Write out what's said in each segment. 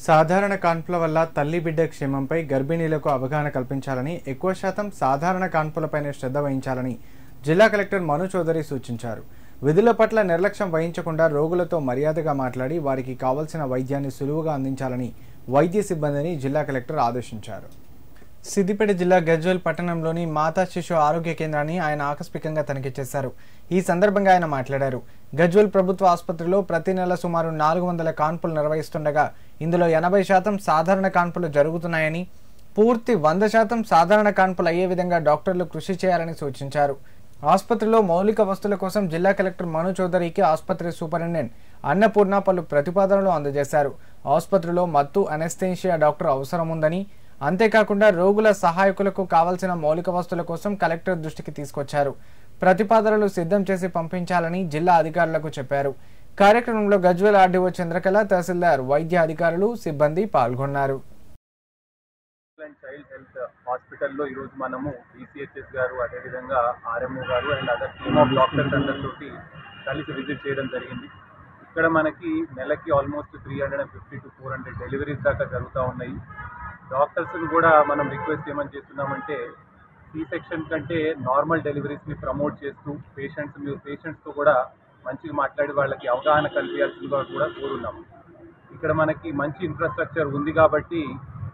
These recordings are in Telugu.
సాధారణ కాన్పుల వల్ల తల్లి బిడ్డ క్షేమంపై గర్భిణీలకు అవగాహన కల్పించాలని, ఎక్కువ శాతం సాధారణ కాన్పులపైనే శ్రద్ధ వహించాలని జిల్లా కలెక్టర్ మను చౌదరి సూచించారు. విధుల పట్ల నిర్లక్ష్యం వహించకుండా రోగులతో మర్యాదగా మాట్లాడి వారికి కావాల్సిన వైద్యాన్ని సులువుగా అందించాలని వైద్య సిబ్బందిని జిల్లా కలెక్టర్ ఆదేశించారు. సిద్దిపేట జిల్లా గజ్వేల్ పట్టణంలోని మాతా శిశు ఆరోగ్య కేంద్రాన్ని ఆయన ఆకస్మికంగా తనిఖీ చేశారు. ఈ సందర్భంగా ఆయన మాట్లాడారు. గజ్వేల్ ప్రభుత్వ ఆసుపత్రిలో ప్రతి నెల సుమారు 400 కాన్పులు నిర్వహిస్తుండగా ఇందులో 80% సాధారణ కాన్పులు జరుగుతున్నాయని, పూర్తి 100% సాధారణ కాన్పులు అయ్యే విధంగా డాక్టర్లు కృషి చేయాలని సూచించారు. ఆసుపత్రిలో మౌలిక వస్తువుల కోసం జిల్లా కలెక్టర్ మను చౌదరికి ఆసుపత్రి సూపరింటెండెంట్ అన్నపూర్ణ పలు ప్రతిపాదనలు అందజేశారు. ఆసుపత్రిలో మత్తు అనెస్థీషియా డాక్టర్ అవసరం ఉందని, అంతేకాకుండా రోగుల సహాయకులకు కావాల్సిన మౌలిక వస్తువుల కోసం కలెక్టర్ దృష్టికి తీసుకొచ్చారు. ప్రతిపాదనలు సిద్ధం చేసి పంపించాలని జిల్లా అధికారులకు చెప్పారు. కార్యక్రమంలో గజ్వేల్ ఆర్డీఓ చంద్రకళ, తహసీల్దార్, వైద్య అధికారులు, సిబ్బంది పాల్గొన్నారు. చైల్డ్ హెల్త్ హాస్పిటల్లో ఈరోజు మనము ఈసీహెచ్ఎస్ గారు, అదేవిధంగా ఆర్ఎంఓ గారు and other team of doctors అందరితోటి కలిసి విజిట్ చేయడం జరిగింది. ఇక్కడ మనకి నెలకి ఆల్మోస్ట్ 350 to 400 డెలివరీస్ దాకా జరుగుతూ ఉన్నాయి. డాక్టర్స్ని కూడా మనం రిక్వెస్ట్ ఏమని చేస్తున్నామంటే, సి సెక్షన్ కంటే నార్మల్ డెలివరీస్ని ప్రమోట్ చేస్తూ పేషెంట్స్తో కూడా మంచిగా మాట్లాడి వాళ్ళకి అవగాహన కల్పించాల్సిందిగా కూడా కోరున్నాము. ఇక్కడ మనకి మంచి ఇన్ఫ్రాస్ట్రక్చర్ ఉంది కాబట్టి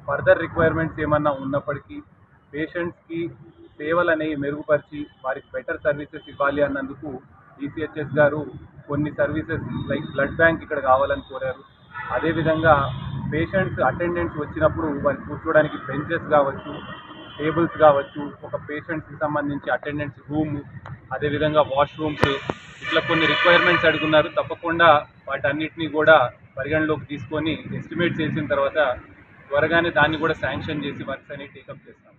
ఫర్దర్ రిక్వైర్మెంట్స్ ఏమన్నా ఉన్నప్పటికీ పేషెంట్స్కి సేవలు అనేవి మెరుగుపరిచి వారికి బెటర్ సర్వీసెస్ ఇవ్వాలి అన్నందుకు ఈసీహెచ్ఎస్ గారు కొన్ని సర్వీసెస్ లైక్ బ్లడ్ బ్యాంక్ ఇక్కడ కావాలని కోరారు. అదేవిధంగా పేషెంట్స్ అటెండెంట్స్ వచ్చినప్పుడు వారికి కూర్చోవడానికి బెంచెస్ కావచ్చు, టేబుల్స్ కావచ్చు, ఒక పేషెంట్స్కి సంబంధించి అటెండెంట్స్ రూమ్, అదేవిధంగా వాష్రూమ్స్, ఇట్లా కొన్ని రిక్వైర్మెంట్స్ అడుగున్నారు. తప్పకుండా వాటన్నిటినీ కూడా పరిగణలోకి తీసుకొని ఎస్టిమేట్ చేసిన తర్వాత త్వరగానే దాన్ని కూడా శాంక్షన్ చేసి వర్క్స్ అనేవి టేకప్ చేస్తాం.